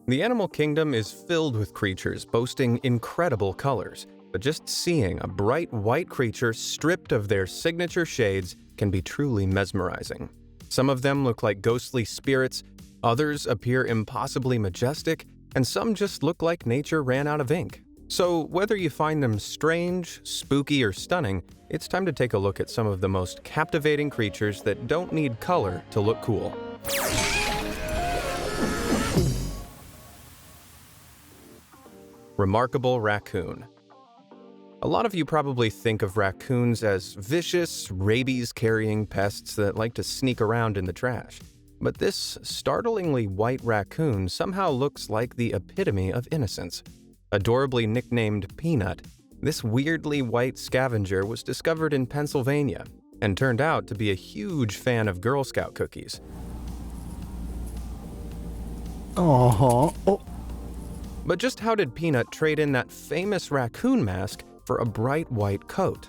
The animal kingdom is filled with creatures boasting incredible colors, but just seeing a bright white creature stripped of their signature shades can be truly mesmerizing. Some of them look like ghostly spirits, others appear impossibly majestic, and some just look like nature ran out of ink. So whether you find them strange, spooky, or stunning, it's time to take a look at some of the most captivating creatures that don't need color to look cool. Remarkable raccoon. A lot of you probably think of raccoons as vicious, rabies-carrying pests that like to sneak around in the trash. But this startlingly white raccoon somehow looks like the epitome of innocence. Adorably nicknamed Peanut, this weirdly white scavenger was discovered in Pennsylvania and turned out to be a huge fan of Girl Scout cookies. Oh. But just how did Peanut trade in that famous raccoon mask for a bright white coat?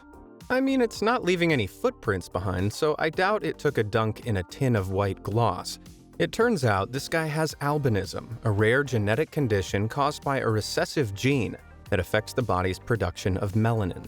I mean, it's not leaving any footprints behind, so I doubt it took a dunk in a tin of white gloss. It turns out this guy has albinism, a rare genetic condition caused by a recessive gene that affects the body's production of melanin.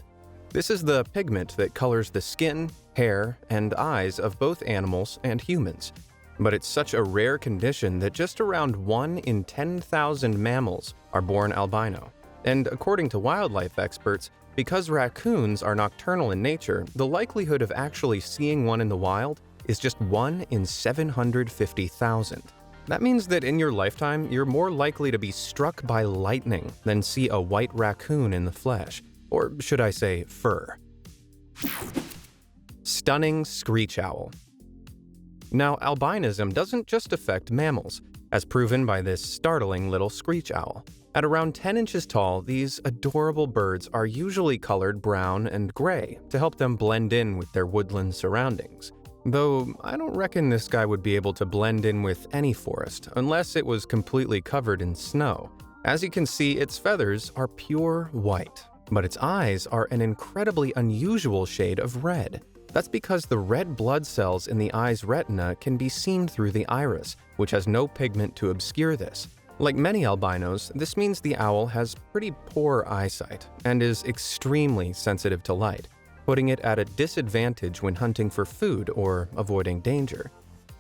This is the pigment that colors the skin, hair, and eyes of both animals and humans. But it's such a rare condition that just around 1 in 10,000 mammals are born albino. And according to wildlife experts, because raccoons are nocturnal in nature, the likelihood of actually seeing one in the wild is just 1 in 750,000. That means that in your lifetime, you're more likely to be struck by lightning than see a white raccoon in the flesh, or should I say fur. Stunning screech owl. Now, albinism doesn't just affect mammals, as proven by this startling little screech owl. At around 10 inches tall, these adorable birds are usually colored brown and gray to help them blend in with their woodland surroundings. Though I don't reckon this guy would be able to blend in with any forest unless it was completely covered in snow. As you can see, its feathers are pure white, but its eyes are an incredibly unusual shade of red. That's because the red blood cells in the eye's retina can be seen through the iris, which has no pigment to obscure this. Like many albinos, this means the owl has pretty poor eyesight and is extremely sensitive to light, putting it at a disadvantage when hunting for food or avoiding danger.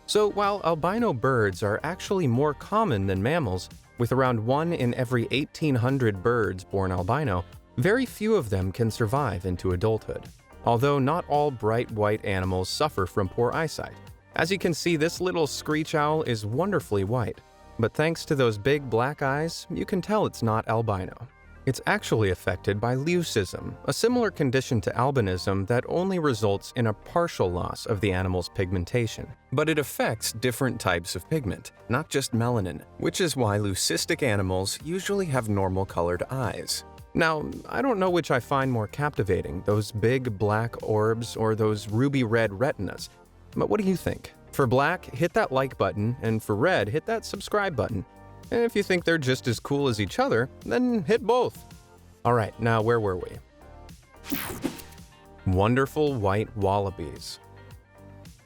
So while albino birds are actually more common than mammals, with around 1 in every 1,800 birds born albino, very few of them can survive into adulthood. Although not all bright white animals suffer from poor eyesight. As you can see, this little screech owl is wonderfully white, but thanks to those big black eyes, you can tell it's not albino. It's actually affected by leucism, a similar condition to albinism that only results in a partial loss of the animal's pigmentation. But it affects different types of pigment, not just melanin, which is why leucistic animals usually have normal colored eyes. Now, I don't know which I find more captivating, those big black orbs or those ruby red retinas. But what do you think? For black, hit that like button, and for red, hit that subscribe button. And if you think they're just as cool as each other, then hit both. Alright, now where were we? Wonderful white wallabies.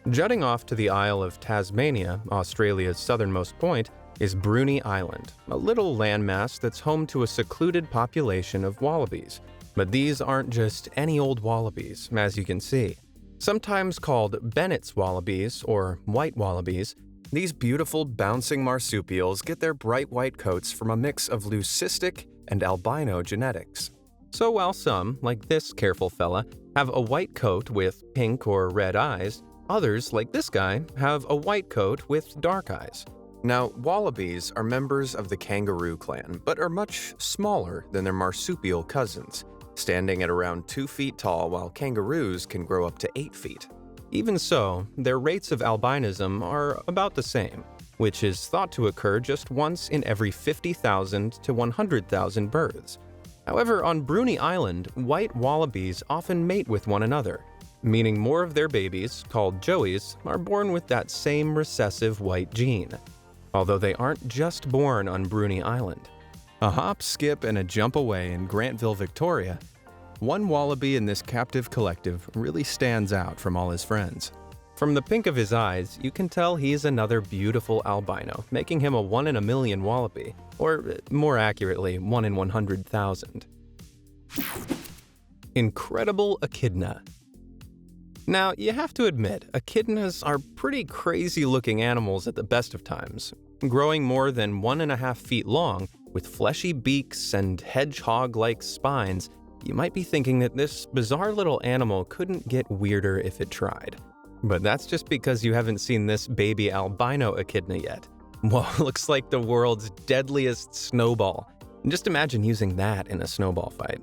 Jutting off to the Isle of Tasmania, Australia's southernmost point, is Bruny Island, a little landmass that's home to a secluded population of wallabies. But these aren't just any old wallabies, as you can see. Sometimes called Bennett's wallabies or white wallabies, these beautiful bouncing marsupials get their bright white coats from a mix of leucistic and albino genetics. So while some, like this careful fella, have a white coat with pink or red eyes, others, like this guy, have a white coat with dark eyes. Now, wallabies are members of the kangaroo clan, but are much smaller than their marsupial cousins, standing at around 2 feet tall while kangaroos can grow up to 8 feet. Even so, their rates of albinism are about the same, which is thought to occur just once in every 50,000 to 100,000 births. However, on Bruny Island, white wallabies often mate with one another, meaning more of their babies, called joeys, are born with that same recessive white gene. Although they aren't just born on Bruny Island. A hop, skip, and a jump away in Grantville, Victoria, one wallaby in this captive collective really stands out from all his friends. From the pink of his eyes, you can tell he's another beautiful albino, making him a 1 in a million wallaby, or more accurately, 1 in 100,000. Incredible echidna. Now, you have to admit, echidnas are pretty crazy-looking animals at the best of times. Growing more than 1.5 feet long, with fleshy beaks and hedgehog-like spines, you might be thinking that this bizarre little animal couldn't get weirder if it tried. But that's just because you haven't seen this baby albino echidna yet. Well, looks like the world's deadliest snowball. Just imagine using that in a snowball fight.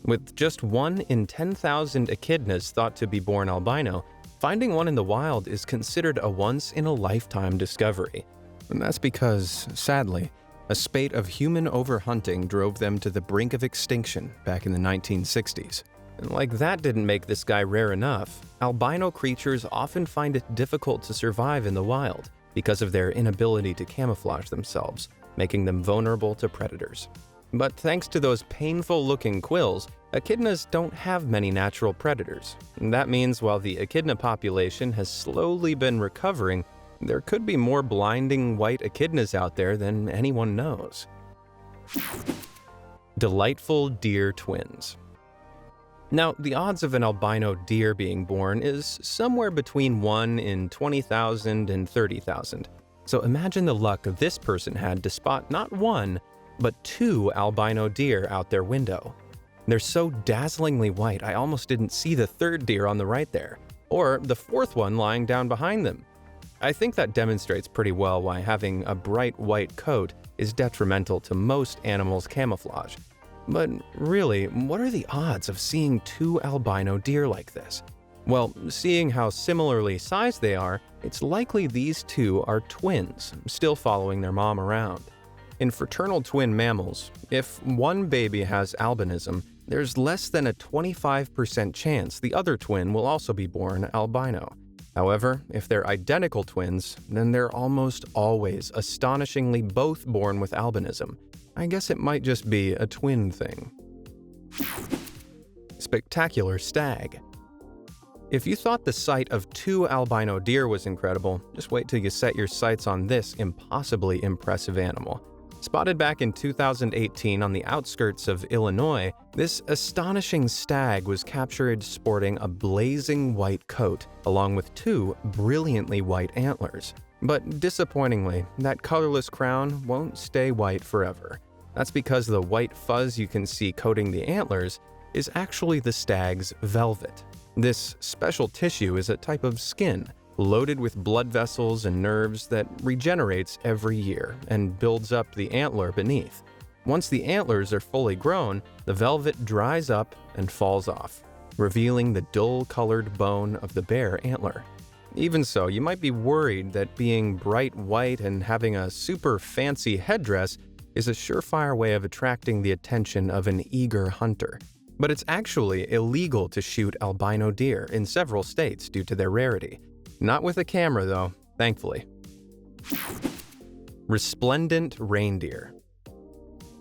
With just 1 in 10,000 echidnas thought to be born albino, finding one in the wild is considered a once-in-a-lifetime discovery. And that's because, sadly, a spate of human overhunting drove them to the brink of extinction back in the 1960s. And like that didn't make this guy rare enough, albino creatures often find it difficult to survive in the wild because of their inability to camouflage themselves, making them vulnerable to predators. But thanks to those painful-looking quills, echidnas don't have many natural predators. And that means while the echidna population has slowly been recovering, there could be more blinding white echidnas out there than anyone knows. Delightful deer twins. Now, the odds of an albino deer being born is somewhere between 1 in 20,000 and 30,000. So imagine the luck this person had to spot not 1, but 2 albino deer out their window. They're so dazzlingly white, I almost didn't see the 3rd deer on the right there, or the 4th one lying down behind them. I think that demonstrates pretty well why having a bright white coat is detrimental to most animals' camouflage. But really, what are the odds of seeing 2 albino deer like this? Well, seeing how similarly sized they are, it's likely these 2 are twins, still following their mom around. In fraternal twin mammals, if one baby has albinism, there's less than a 25% chance the other twin will also be born albino. However, if they're identical twins, then they're almost always astonishingly both born with albinism. I guess it might just be a twin thing. Spectacular stag. If you thought the sight of 2 albino deer was incredible, just wait till you set your sights on this impossibly impressive animal. Spotted back in 2018 on the outskirts of Illinois, this astonishing stag was captured sporting a blazing white coat, along with 2 brilliantly white antlers. But disappointingly, that colorless crown won't stay white forever. That's because the white fuzz you can see coating the antlers is actually the stag's velvet. This special tissue is a type of skin, loaded with blood vessels and nerves that regenerates every year and builds up the antler beneath. Once the antlers are fully grown, the velvet dries up and falls off, revealing the dull-colored bone of the bare antler. Even so, you might be worried that being bright white and having a super fancy headdress is a surefire way of attracting the attention of an eager hunter. But it's actually illegal to shoot albino deer in several states due to their rarity. Not with a camera though, thankfully. Resplendent reindeer.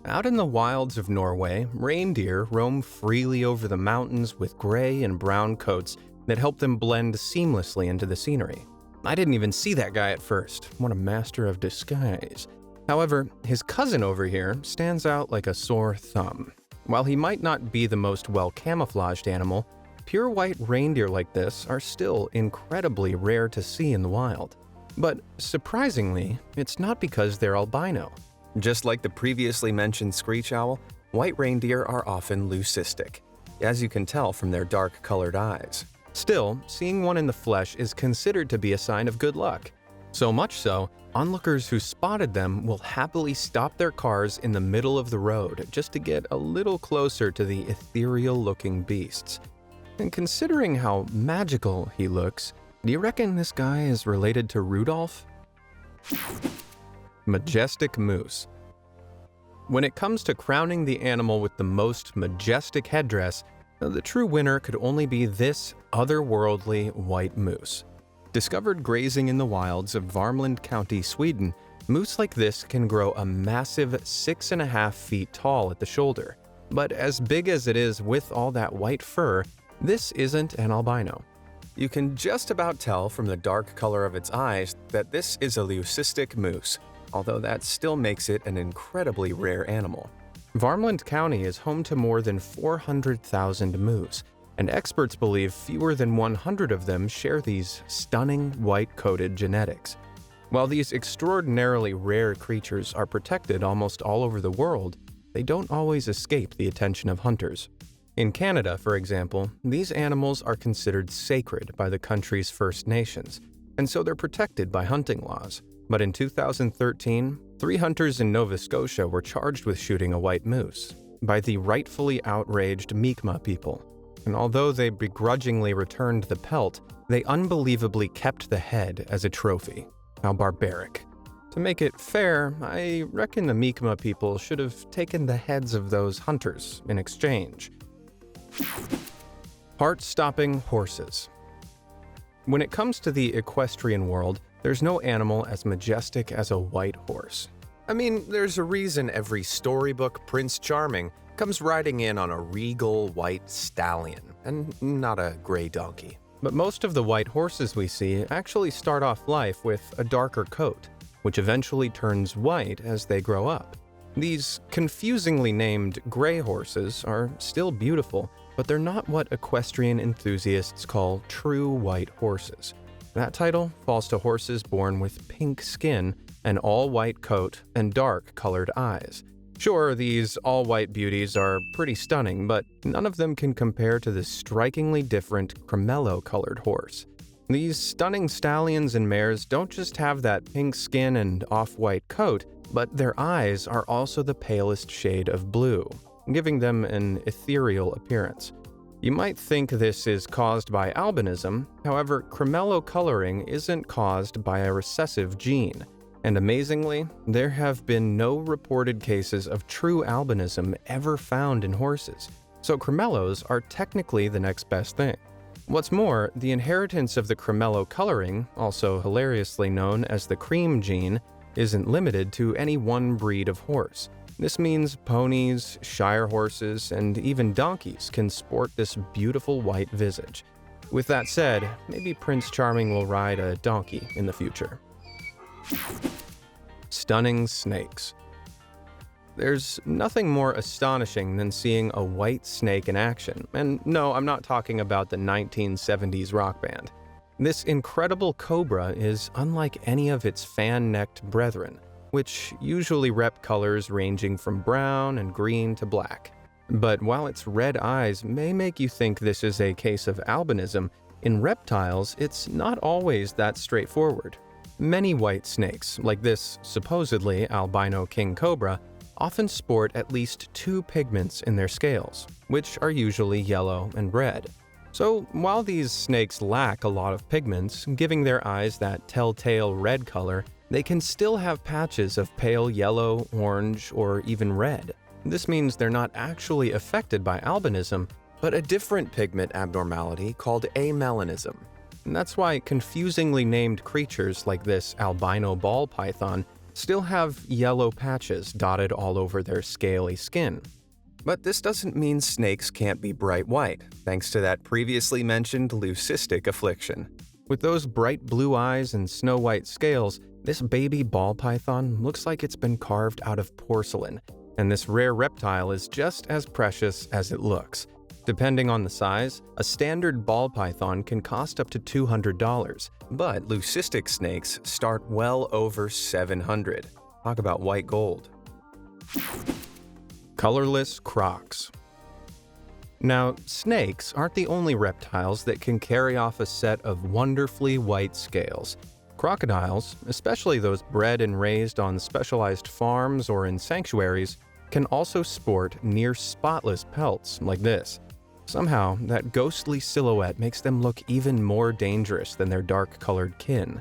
Out in the wilds of Norway, reindeer roam freely over the mountains with gray and brown coats that help them blend seamlessly into the scenery. I didn't even see that guy at first. What a master of disguise. However, his cousin over here stands out like a sore thumb. While he might not be the most well-camouflaged animal, pure white reindeer like this are still incredibly rare to see in the wild. But surprisingly, it's not because they're albino. Just like the previously mentioned screech owl, white reindeer are often leucistic, as you can tell from their dark-colored eyes. Still, seeing one in the flesh is considered to be a sign of good luck. So much so, onlookers who spotted them will happily stop their cars in the middle of the road just to get a little closer to the ethereal-looking beasts. And considering how magical he looks, do you reckon this guy is related to Rudolph? Majestic moose. When it comes to crowning the animal with the most majestic headdress, the true winner could only be this otherworldly white moose. Discovered grazing in the wilds of Värmland County, Sweden, moose like this can grow a massive 6.5 feet tall at the shoulder. But as big as it is with all that white fur, this isn't an albino. You can just about tell from the dark color of its eyes that this is a leucistic moose, although that still makes it an incredibly rare animal. Varmland County is home to more than 400,000 moose, and experts believe fewer than 100 of them share these stunning white-coated genetics. While these extraordinarily rare creatures are protected almost all over the world, they don't always escape the attention of hunters. In Canada, for example, these animals are considered sacred by the country's First Nations, and so they're protected by hunting laws. But in 2013, 3 hunters in Nova Scotia were charged with shooting a white moose by the rightfully outraged Mi'kmaq people. And although they begrudgingly returned the pelt, they unbelievably kept the head as a trophy. How barbaric. To make it fair, I reckon the Mi'kmaq people should have taken the heads of those hunters in exchange. Heart-stopping horses. When it comes to the equestrian world, there's no animal as majestic as a white horse. I mean, there's a reason every storybook Prince Charming comes riding in on a regal white stallion, and not a gray donkey. But most of the white horses we see actually start off life with a darker coat, which eventually turns white as they grow up. These confusingly named gray horses are still beautiful, but they're not what equestrian enthusiasts call true white horses. That title falls to horses born with pink skin, an all-white coat, and dark-colored eyes. Sure, these all-white beauties are pretty stunning, but none of them can compare to this strikingly different cremello-colored horse. These stunning stallions and mares don't just have that pink skin and off-white coat, but their eyes are also the palest shade of blue, giving them an ethereal appearance. You might think this is caused by albinism, however, cremello coloring isn't caused by a recessive gene. And amazingly, there have been no reported cases of true albinism ever found in horses, so cremellos are technically the next best thing. What's more, the inheritance of the cremello coloring, also hilariously known as the cream gene, isn't limited to any one breed of horse. This means ponies, shire horses, and even donkeys can sport this beautiful white visage. With that said, maybe Prince Charming will ride a donkey in the future. Stunning snakes. There's nothing more astonishing than seeing a white snake in action, and no, I'm not talking about the 1970s rock band. This incredible cobra is unlike any of its fan-necked brethren, which usually rep colors ranging from brown and green to black. But while its red eyes may make you think this is a case of albinism, in reptiles it's not always that straightforward. Many white snakes, like this supposedly albino king cobra, often sport at least 2 pigments in their scales, which are usually yellow and red. So while these snakes lack a lot of pigments, giving their eyes that telltale red color, they can still have patches of pale yellow, orange, or even red. This means they're not actually affected by albinism, but a different pigment abnormality called amelanism. And that's why confusingly named creatures like this albino ball python still have yellow patches dotted all over their scaly skin. But this doesn't mean snakes can't be bright white, thanks to that previously mentioned leucistic affliction. With those bright blue eyes and snow-white scales, this baby ball python looks like it's been carved out of porcelain, and this rare reptile is just as precious as it looks. Depending on the size, a standard ball python can cost up to $200, but leucistic snakes start well over $700. Talk about white gold. Colorless crocs. Now, snakes aren't the only reptiles that can carry off a set of wonderfully white scales. Crocodiles, especially those bred and raised on specialized farms or in sanctuaries, can also sport near spotless pelts like this. Somehow, that ghostly silhouette makes them look even more dangerous than their dark-colored kin.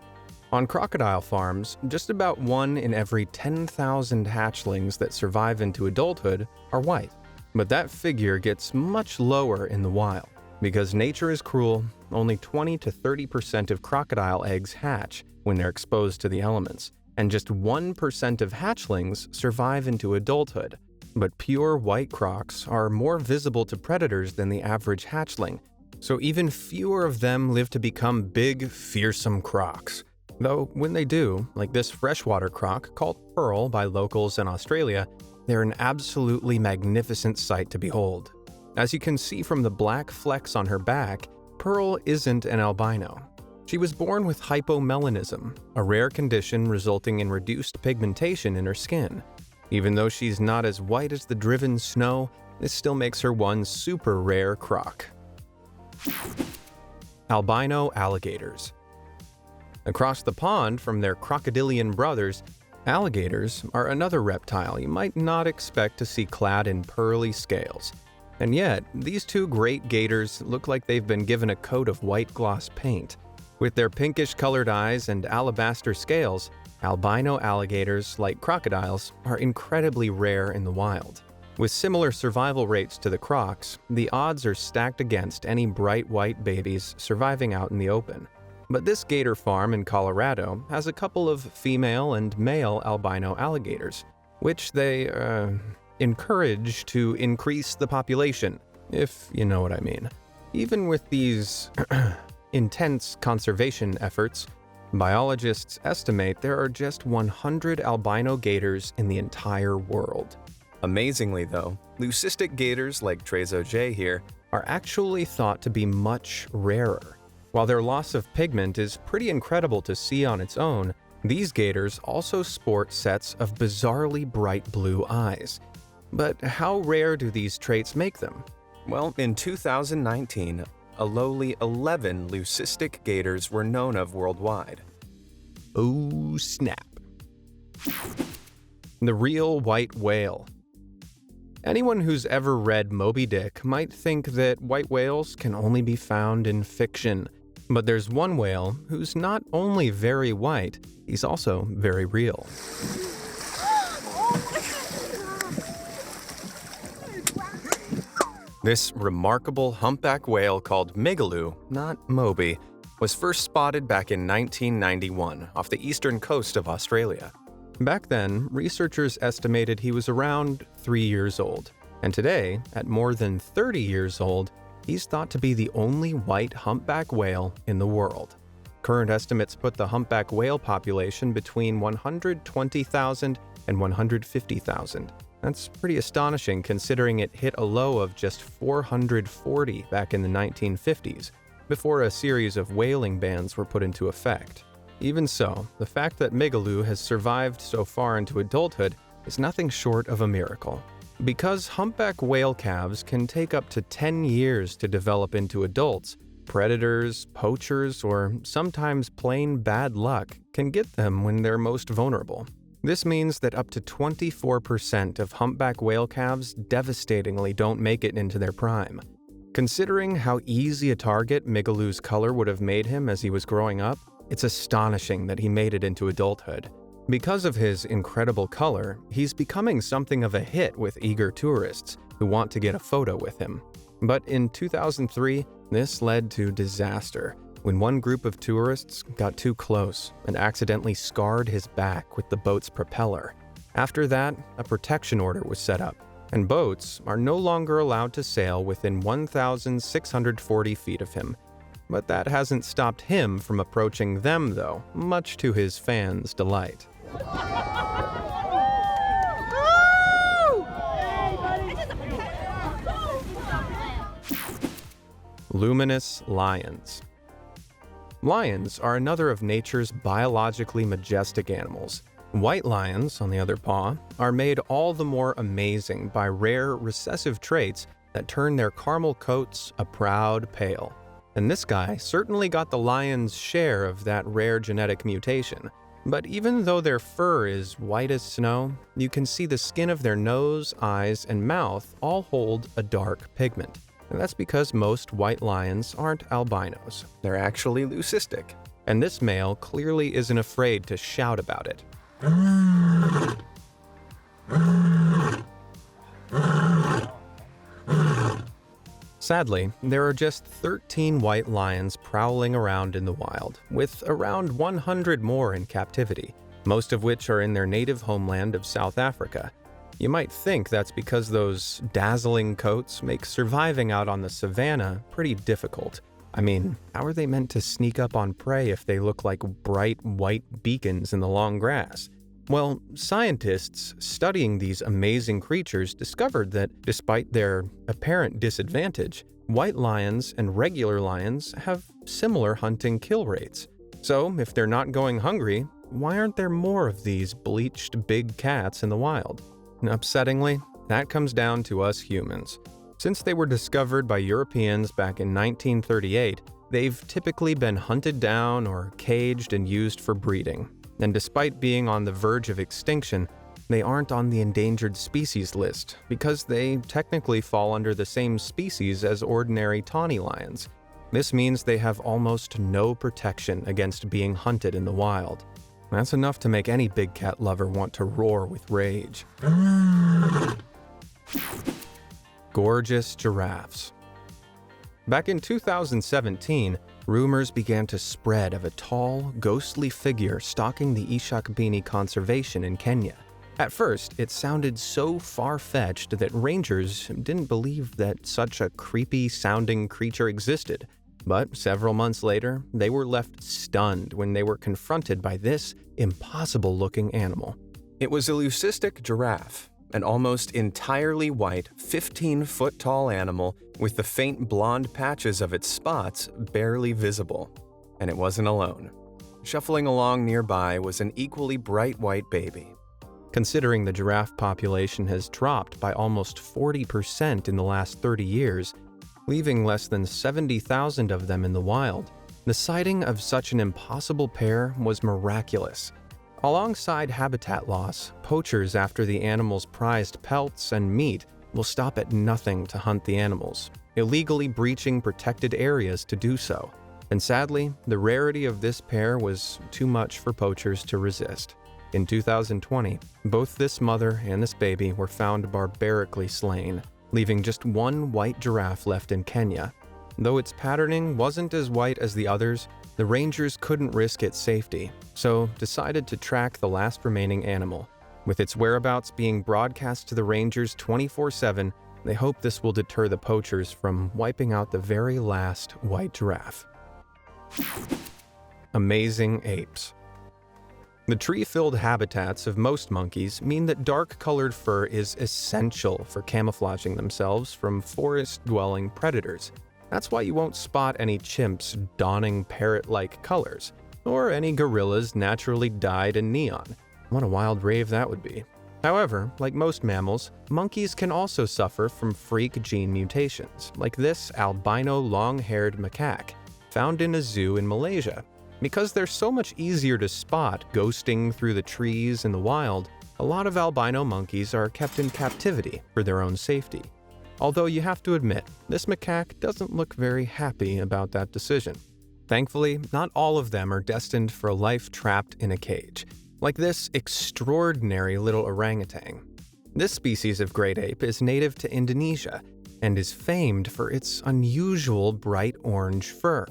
On crocodile farms, just about 1 in every 10,000 hatchlings that survive into adulthood are white. But that figure gets much lower in the wild. Because nature is cruel, only 20 to 30% of crocodile eggs hatch when they're exposed to the elements, and just 1% of hatchlings survive into adulthood. But pure white crocs are more visible to predators than the average hatchling, so even fewer of them live to become big, fearsome crocs. Though when they do, like this freshwater croc called Pearl by locals in Australia, they're an absolutely magnificent sight to behold. As you can see from the black flecks on her back, Pearl isn't an albino. She was born with hypomelanism, a rare condition resulting in reduced pigmentation in her skin. Even though she's not as white as the driven snow, this still makes her one super rare croc. Albino alligators. Across the pond from their crocodilian brothers, alligators are another reptile you might not expect to see clad in pearly scales. And yet, these two great gators look like they've been given a coat of white gloss paint. With their pinkish-colored eyes and alabaster scales, albino alligators, like crocodiles, are incredibly rare in the wild. With similar survival rates to the crocs, the odds are stacked against any bright white babies surviving out in the open. But this gator farm in Colorado has a couple of female and male albino alligators, which they, encourage to increase the population, if you know what I mean. Even with these intense conservation efforts, biologists estimate there are just 100 albino gators in the entire world. Amazingly though, leucistic gators like Trezo J here are actually thought to be much rarer. While their loss of pigment is pretty incredible to see on its own, these gators also sport sets of bizarrely bright blue eyes. But how rare do these traits make them? Well, in 2019, a lowly 11 leucistic gators were known of worldwide. Oh snap. The real white whale. Anyone who's ever read Moby Dick might think that white whales can only be found in fiction. But there's one whale who's not only very white, he's also very real. This remarkable humpback whale called Migaloo, not Moby, was first spotted back in 1991 off the eastern coast of Australia. Back then, researchers estimated he was around 3 years old, and today, at more than 30 years old, he's thought to be the only white humpback whale in the world. Current estimates put the humpback whale population between 120,000 and 150,000. That's pretty astonishing considering it hit a low of just 440 back in the 1950s, before a series of whaling bans were put into effect. Even so, the fact that Migaloo has survived so far into adulthood is nothing short of a miracle. Because humpback whale calves can take up to 10 years to develop into adults, predators, poachers, or sometimes plain bad luck can get them when they're most vulnerable. This means that up to 24% of humpback whale calves devastatingly don't make it into their prime. Considering how easy a target Migaloo's color would have made him as he was growing up, it's astonishing that he made it into adulthood. Because of his incredible color, he's becoming something of a hit with eager tourists who want to get a photo with him. But in 2003, this led to disaster when one group of tourists got too close and accidentally scarred his back with the boat's propeller. After that, a protection order was set up, and boats are no longer allowed to sail within 1,640 feet of him. But that hasn't stopped him from approaching them, though, much to his fans' delight. Luminous lions. Lions are another of nature's biologically majestic animals. White lions, on the other paw, are made all the more amazing by rare recessive traits that turn their caramel coats a proud pale. And this guy certainly got the lion's share of that rare genetic mutation. But even though their fur is white as snow, you can see the skin of their nose, eyes, and mouth all hold a dark pigment. And that's because most white lions aren't albinos. They're actually leucistic. And this male clearly isn't afraid to shout about it. Sadly, there are just 13 white lions prowling around in the wild, with around 100 more in captivity, most of which are in their native homeland of South Africa. You might think that's because those dazzling coats make surviving out on the savannah pretty difficult. I mean, how are they meant to sneak up on prey if they look like bright white beacons in the long grass? Well, scientists studying these amazing creatures discovered that despite their apparent disadvantage, white lions and regular lions have similar hunting kill rates. So, if they're not going hungry, why aren't there more of these bleached big cats in the wild? And upsettingly, that comes down to us humans. Since they were discovered by Europeans back in 1938, they've typically been hunted down or caged and used for breeding. And despite being on the verge of extinction, they aren't on the endangered species list because they technically fall under the same species as ordinary tawny lions. This means they have almost no protection against being hunted in the wild. That's enough to make any big cat lover want to roar with rage. Gorgeous giraffes. Back in 2017, rumors began to spread of a tall, ghostly figure stalking the Ishakbini Conservation in Kenya. At first, it sounded so far-fetched that rangers didn't believe that such a creepy-sounding creature existed. But several months later, they were left stunned when they were confronted by this impossible-looking animal. It was a leucistic giraffe, an almost entirely white, 15-foot-tall animal with the faint blonde patches of its spots barely visible. And it wasn't alone. Shuffling along nearby was an equally bright white baby. Considering the giraffe population has dropped by almost 40% in the last 30 years, leaving less than 70,000 of them in the wild, the sighting of such an impossible pair was miraculous. Alongside habitat loss, poachers after the animals' prized pelts and meat will stop at nothing to hunt the animals, illegally breaching protected areas to do so. And sadly, the rarity of this pair was too much for poachers to resist. In 2020, both this mother and this baby were found barbarically slain, leaving just one white giraffe left in Kenya. Though its patterning wasn't as white as the others, the rangers couldn't risk its safety, so decided to track the last remaining animal. With its whereabouts being broadcast to the rangers 24/7, they hope this will deter the poachers from wiping out the very last white giraffe. Amazing apes. The tree-filled habitats of most monkeys mean that dark-colored fur is essential for camouflaging themselves from forest-dwelling predators. That's why you won't spot any chimps donning parrot-like colors, or any gorillas naturally dyed in neon. What a wild rave that would be. However, like most mammals, monkeys can also suffer from freak gene mutations, like this albino long-haired macaque, found in a zoo in Malaysia. Because they're so much easier to spot ghosting through the trees in the wild, a lot of albino monkeys are kept in captivity for their own safety. Although you have to admit, this macaque doesn't look very happy about that decision. Thankfully, not all of them are destined for a life trapped in a cage, like this extraordinary little orangutan. This species of great ape is native to Indonesia and is famed for its unusual bright orange fur.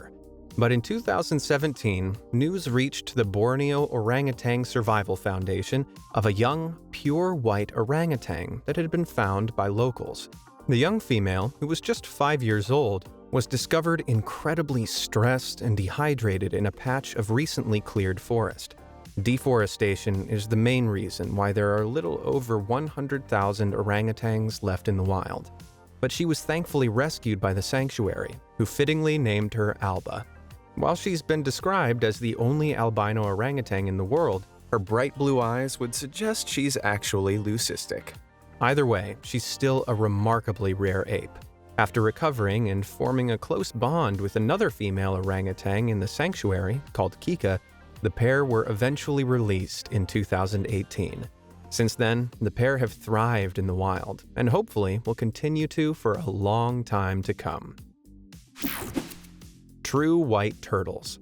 But in 2017, news reached the Borneo Orangutan Survival Foundation of a young, pure white orangutan that had been found by locals. The young female, who was just 5 years old, was discovered incredibly stressed and dehydrated in a patch of recently cleared forest. Deforestation is the main reason why there are a little over 100,000 orangutans left in the wild. But she was thankfully rescued by the sanctuary, who fittingly named her Alba. While she's been described as the only albino orangutan in the world, her bright blue eyes would suggest she's actually leucistic. Either way, she's still a remarkably rare ape. After recovering and forming a close bond with another female orangutan in the sanctuary, called Kika, the pair were eventually released in 2018. Since then, the pair have thrived in the wild, and hopefully will continue to for a long time to come. True white turtles.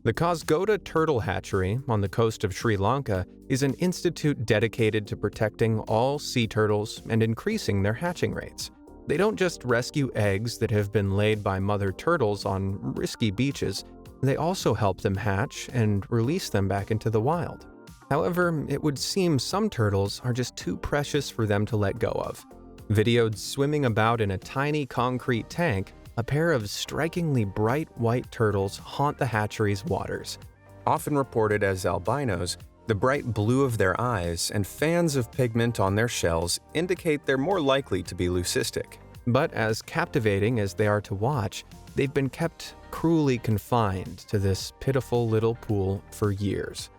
The Kasgoda Turtle Hatchery on the coast of Sri Lanka is an institute dedicated to protecting all sea turtles and increasing their hatching rates. They don't just rescue eggs that have been laid by mother turtles on risky beaches, they also help them hatch and release them back into the wild. However, it would seem some turtles are just too precious for them to let go of. Videoed swimming about in a tiny concrete tank, a pair of strikingly bright white turtles haunt the hatchery's waters. Often reported as albinos, the bright blue of their eyes and fans of pigment on their shells indicate they're more likely to be leucistic. But as captivating as they are to watch, they've been kept cruelly confined to this pitiful little pool for years.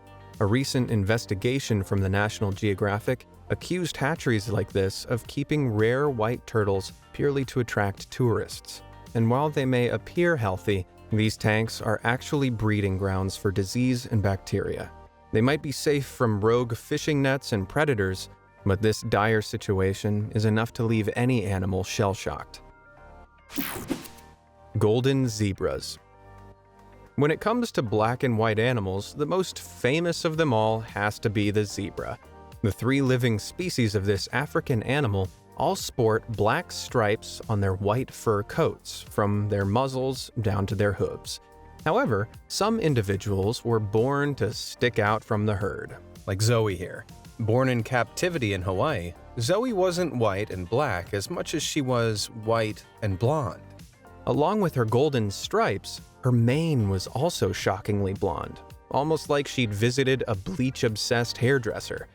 A recent investigation from the National Geographic accused hatcheries like this of keeping rare white turtles purely to attract tourists. And while they may appear healthy, these tanks are actually breeding grounds for disease and bacteria. They might be safe from rogue fishing nets and predators, but this dire situation is enough to leave any animal shell-shocked. Golden zebras. When it comes to black and white animals, the most famous of them all has to be the zebra. The 3 living species of this African animal all sport black stripes on their white fur coats, from their muzzles down to their hooves. However, some individuals were born to stick out from the herd, like Zoe here. Born in captivity in Hawaii, Zoe wasn't white and black as much as she was white and blonde. Along with her golden stripes, her mane was also shockingly blonde, almost like she'd visited a bleach-obsessed hairdresser.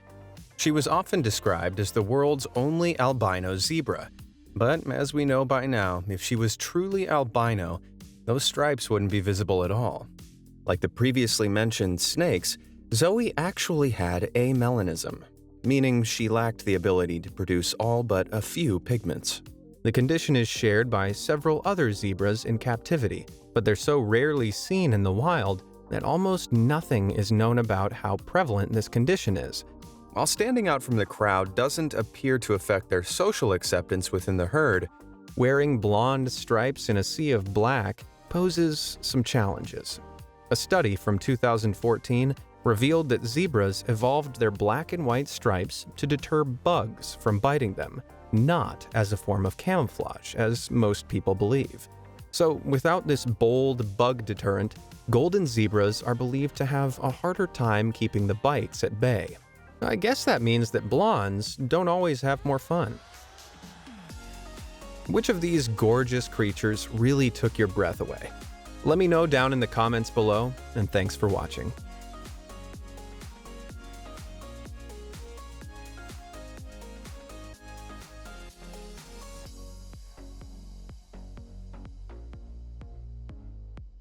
She was often described as the world's only albino zebra, but as we know by now, if she was truly albino, those stripes wouldn't be visible at all. Like the previously mentioned snakes, Zoe actually had amelanism, meaning she lacked the ability to produce all but a few pigments. The condition is shared by several other zebras in captivity, but they're so rarely seen in the wild that almost nothing is known about how prevalent this condition is. While standing out from the crowd doesn't appear to affect their social acceptance within the herd, wearing blonde stripes in a sea of black poses some challenges. A study from 2014 revealed that zebras evolved their black and white stripes to deter bugs from biting them, not as a form of camouflage, as most people believe. So, without this bold bug deterrent, golden zebras are believed to have a harder time keeping the bites at bay. I guess that means that blondes don't always have more fun. Which of these gorgeous creatures really took your breath away? Let me know down in the comments below, and thanks for watching.